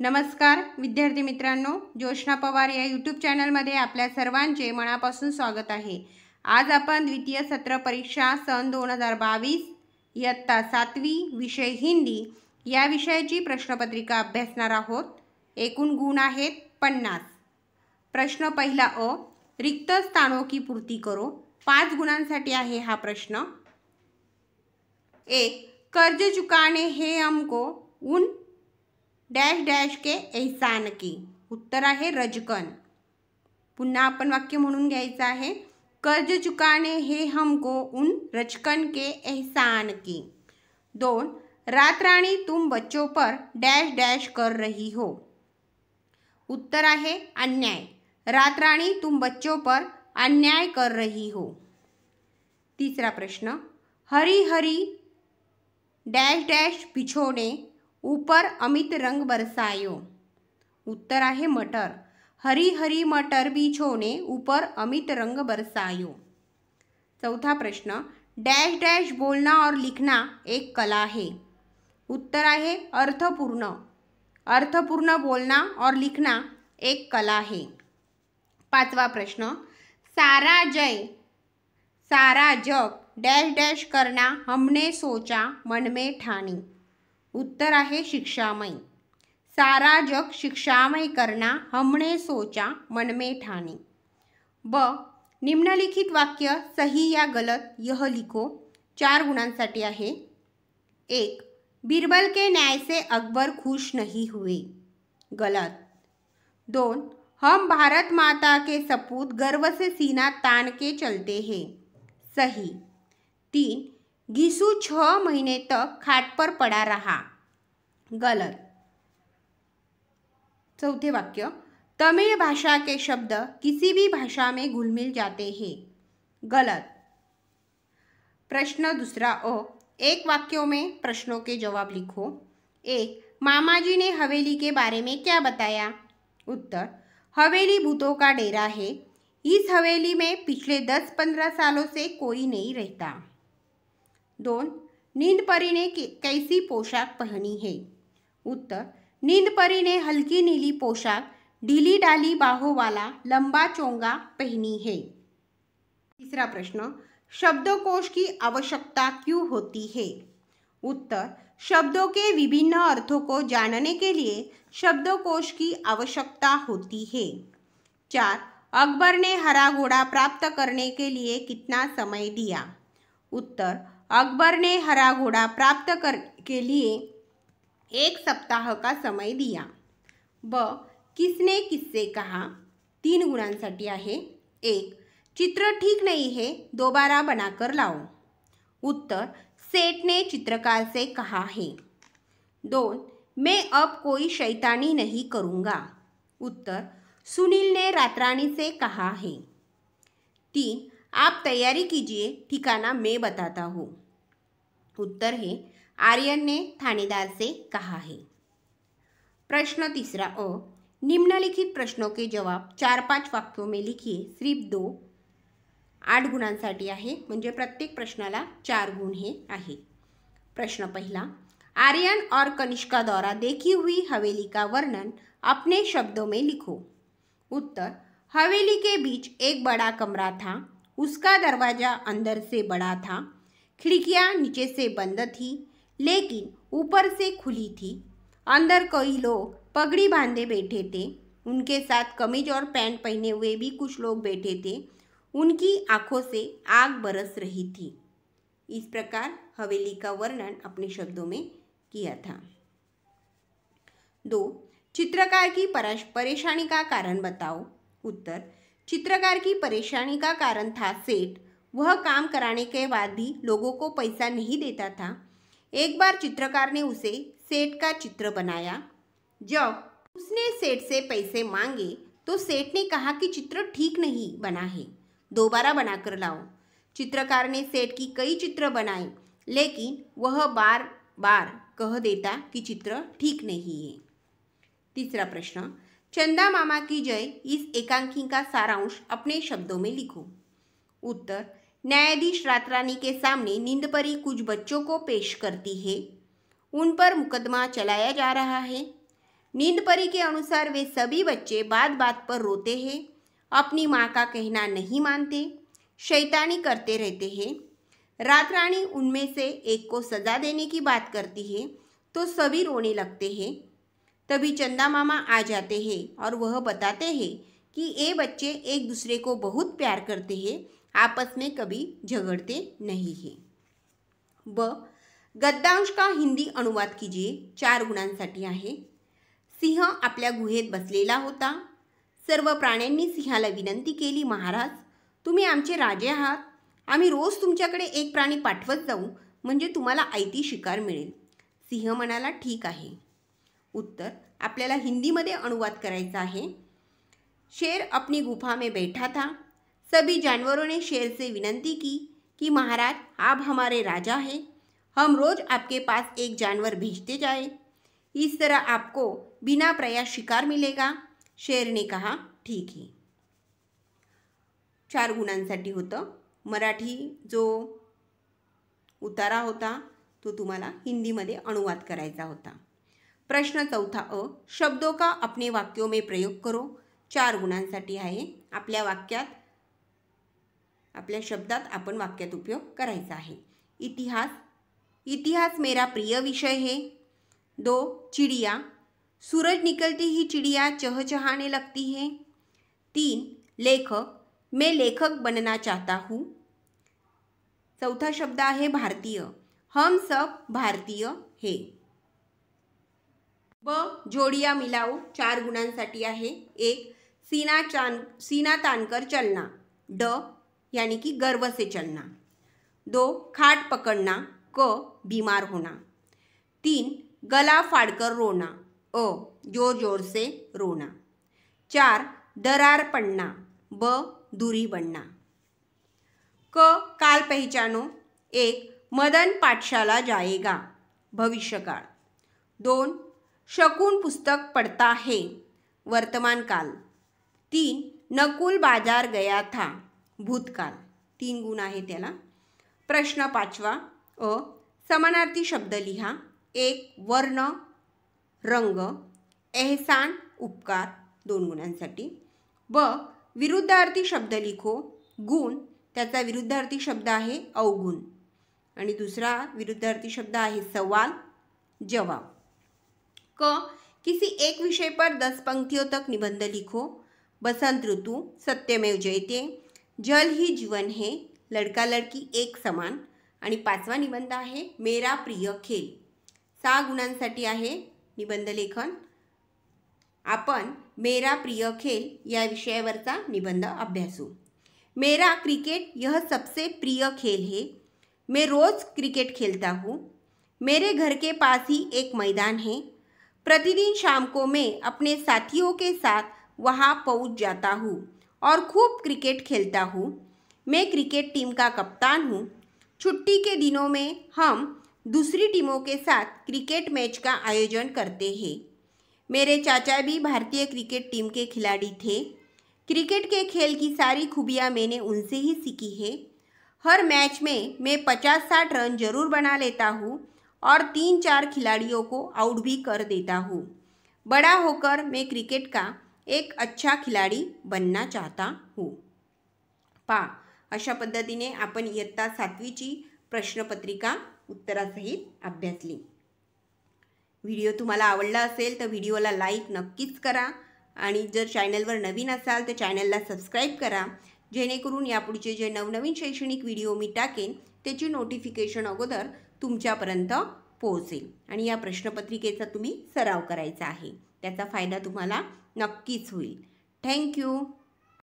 नमस्कार विद्यार्थी मित्रांनो, जोशना पवार या यूट्यूब चॅनलमध्ये आपल्या सर्वांचे मनापासून स्वागत आहे। आज आपण द्वितीय सत्र परीक्षा सन 2022 इयत्ता 7वी विषय हिंदी या विषयाची प्रश्नपत्रिका अभ्यासणार आहोत। एकूण गुण आहेत 50। प्रश्न पहिला अ, रिक्त स्थानों की पूर्ति करो। 5 गुणांसाठी आहे हा प्रश्न। 1, कर्ज चुकाने हैं हमको उन डैश डैश के एहसान की। उत्तर आहे रजकन। पुन्हा आपण वाक्य म्हणून घ्यायचं आहे, कर्ज चुकाने हैं हमको उन रजकन के एहसान की। 2, रात रानी तुम बच्चों पर डैश डैश कर रही हो। उत्तर आहे अन्याय। रात रानी तुम बच्चों पर अन्याय कर रही हो। तीसरा प्रश्न, हरी हरी डैश डैश बिछोने ऊपर अमित रंग बरसायो। उत्तर आहे मटर। हरी हरी मटर बिछोने ऊपर अमित रंग बरसायो। चौथा प्रश्न, डैश डैश बोलना और लिखना एक कला है। उत्तर आहे अर्थपूर्ण। अर्थपूर्ण बोलना और लिखना एक कला है। पांचवा प्रश्न, सारा जग डैश डैश करना हमने सोचा मन में ठानी। उत्तर आहे शिक्षामय। सारा जग शिक्षामय करना हमने सोचा मन में ठानी। ब, निम्नलिखित वाक्य सही या गलत यह लिखो। 4 गुणांसाठी आहे। 1, बीरबल के न्याय से अकबर खुश नहीं हुए। गलत। 2, हम भारत माता के सपूत गर्व से सीना तान के चलते हैं। सही। 3, घिसू 6 महीने तक खाट पर पड़ा रहा। गलत। चौथे वाक्य, तमिल भाषा के शब्द किसी भी भाषा में घुल मिल जाते हैं। गलत। प्रश्न दूसरा अ, एक वाक्यों में प्रश्नों के जवाब लिखो। 1, मामा जी ने हवेली के बारे में क्या बताया। उत्तर, हवेली भूतों का डेरा है। इस हवेली में पिछले 10-15 सालों से कोई नहीं रहता। 2, नींद परी ने कैसी पोशाक पहनी है। उत्तर, नींद परी ने हल्की नीली पोशाक ढीली डाली बाहों वाला लंबा चोंगा पहनी है। तीसरा प्रश्न, शब्दकोश की आवश्यकता क्यों होती है। उत्तर, शब्दों के विभिन्न अर्थों को जानने के लिए शब्दकोश की आवश्यकता होती है। 4, अकबर ने हरा घोड़ा प्राप्त करने के लिए कितना समय दिया। उत्तर, अकबर ने हरा घोड़ा प्राप्त करने के लिए 1 सप्ताह का समय दिया। ब, किसने किससे कहा। 3 गुणांसाठी आहे। 1, चित्र ठीक नहीं है, दोबारा बनाकर लाओ। उत्तर, सेठ ने चित्रकार से कहा है। 2, मैं अब कोई शैतानी नहीं करूँगा। उत्तर, सुनील ने रातरानी से कहा है। 3, आप तैयारी कीजिए, ठिकाना मैं बताता हूँ। उत्तर है, आर्यन ने थानेदार से कहा है। प्रश्न तीसरा अ, निम्नलिखित प्रश्नों के जवाब 4-5 वाक्यों में लिखिए। सिर्फ 2, 8 गुणांसाठी आहे, म्हणजे प्रत्येक प्रश्नाला 4 गुण हे आहे। प्रश्न पहिला, आर्यन और कनिष्का द्वारा देखी हुई हवेली का वर्णन अपने शब्दों में लिखो। उत्तर, हवेली के बीच एक बड़ा कमरा था। उसका दरवाज़ा अंदर से बड़ा था। खिड़कियाँ नीचे से बंद थी लेकिन ऊपर से खुली थी। अंदर कई लोग पगड़ी बांधे बैठे थे। उनके साथ कमीज और पैंट पहने हुए भी कुछ लोग बैठे थे। उनकी आंखों से आग बरस रही थी। इस प्रकार हवेली का वर्णन अपने शब्दों में किया था। 2, चित्रकार की परेशानी का कारण बताओ। उत्तर, चित्रकार की परेशानी का कारण था सेठ। वह काम कराने के बाद भी लोगों को पैसा नहीं देता था। एक बार चित्रकार ने उसे सेठ का चित्र बनाया। जब उसने सेठ से पैसे मांगे तो सेठ ने कहा कि चित्र ठीक नहीं बना है, दोबारा बनाकर लाओ। चित्रकार ने सेठ की कई चित्र बनाए लेकिन वह बार बार कह देता कि चित्र ठीक नहीं है। तीसरा प्रश्न, चंदा मामा की जय इस एकांकी का सारांश अपने शब्दों में लिखो। उत्तर, न्यायाधीश रातरानी के सामने नींदपरी कुछ बच्चों को पेश करती है। उन पर मुकदमा चलाया जा रहा है। नींद परी के अनुसार वे सभी बच्चे बात बात पर रोते हैं, अपनी माँ का कहना नहीं मानते, शैतानी करते रहते हैं। रात रानी उनमें से एक को सजा देने की बात करती है तो सभी रोने लगते हैं। तभी चंदा मामा आ जाते हैं और वह बताते हैं कि ये बच्चे एक दूसरे को बहुत प्यार करते हैं, आपस में कभी झगड़ते नहीं हैं। ब गद्यांश का हिंदी अनुवाद कीजिए। 4 गुणांसाठी आहे। सिंह आपल्या गुहेत बसलेला होता। सर्व प्राण्यांनी सिंहाला विनंती केली, महाराज तुम्ही आमचे राजे आहात, आम्ही रोज तुमच्याकडे एक प्राणी पाठवत जाऊ, म्हणजे तुम्हाला आयती शिकार मिळेल। सिंह म्हणाला, ठीक आहे। उत्तर आपल्याला हिंदीमध्ये अनुवाद करायचा आहे। शेर अपनी गुफा में बैठा था। सभी जानवरों ने शेर से विनंती की कि महाराज आप हमारे राजा हैं, हम रोज आपके पास एक जानवर भेजते जाए, इस तरह आपको बिना प्रयास शिकार मिलेगा। शेर ने कहा, ठीक है। 4 गुणांसाठी होतं। मराठी जो उतारा होता तो तुम्हाला हिंदीमध्ये अनुवाद करायचा होता। प्रश्न 4 अ, शब्दों का अपने वाक्यों में प्रयोग करो। 4 गुणांसाठी आहे। आपल्या शब्दात आपण वाक्यात उपयोग करायचा आहे। इतिहास, इतिहास मेरा प्रिय विषय है। 2 चिड़िया, सूरज निकलती ही चिड़िया चहचहाने लगती है। 3 लेखक, मैं लेखक बनना चाहता हूँ। 4था शब्द आहे भारतीय, हम सब भारतीय है। ब जोड़िया मिलाओ। 4 गुणांसाठी आहे। 1 सीना तानकर चलना, ड यानी कि गर्व से चलना। 2 खाट पकड़ना, क बीमार होना। 3 गला फाड़कर रोना, अ जोर जोर से रोना। 4 दरार पड़ना, ब दूरी बढ़ना। क काल पहचानो। 1 मदन पाठशाला जाएगा, भविष्यकाल। 2 शकुन पुस्तक पढ़ता है, वर्तमान काल। 3 नकुल बाजार गया था, भूतकाल। 3 गुण आहे त्याला। प्रश्न 5वा अ, समानार्थी शब्द लिहा। 1 वर्ण, रंग, एहसान, उपकार, 2 गुणांसाठी। ब विरुद्धार्थी शब्द लिखो। गुण, त्याचा विरुद्धार्थी शब्द आहे अवगुण, आणि दुसरा विरुद्धार्थी शब्द आहे सवाल, जवाब। क किसी एक विषय पर 10 पंक्तियों तक निबंध लिखो। बसंत ऋतु, सत्यमेव जयते, जल ही जीवन है, लड़का लड़की एक समान, आणि 5वा निबंध आहे मेरा प्रिय खेल। 6 गुणांसाठी आहे निबंध लेखन। आपण मेरा प्रिय खेल या विषयावरचा निबंध अभ्यासू। मेरा क्रिकेट यह सबसे प्रिय खेल है, मैं रोज़ क्रिकेट खेलता हूँ। मेरे घर के पास ही एक मैदान है, प्रतिदिन शाम को मैं अपने साथियों के साथ वहाँ पहुँच जाता हूँ और खूब क्रिकेट खेलता हूँ। मैं क्रिकेट टीम का कप्तान हूँ। छुट्टी के दिनों में हम दूसरी टीमों के साथ क्रिकेट मैच का आयोजन करते हैं। मेरे चाचा भी भारतीय क्रिकेट टीम के खिलाड़ी थे। क्रिकेट के खेल की सारी खूबियाँ मैंने उनसे ही सीखी है। हर मैच में मैं 50-60 रन जरूर बना लेता हूँ और 3-4 खिलाड़ियों को आउट भी कर देता हूँ। बड़ा होकर मैं क्रिकेट का एक अच्छा खिलाड़ी बनना चाहता हूँ। अशा पद्धतीने आपण इयत्ता 7वीची प्रश्नपत्रिका उत्तरासहित अभ्यासली। व्हिडिओ तुम्हाला आवडला असेल तर व्हिडिओला लाईक नक्कीच करा, आणि जर चॅनलवर नवीन असाल तर चॅनलला सबस्क्राईब करा, जेणेकरून यापुढचे जे नवनवीन शैक्षणिक व्हिडिओ मी टाकेन त्याची नोटिफिकेशन अगोदर तुमच्यापर्यंत पोहोचेल। आणि या प्रश्नपत्रिकेचा तुम्ही सराव करायचा आहे, त्याचा फायदा तुम्हाला नक्कीच होईल। थँक्यू।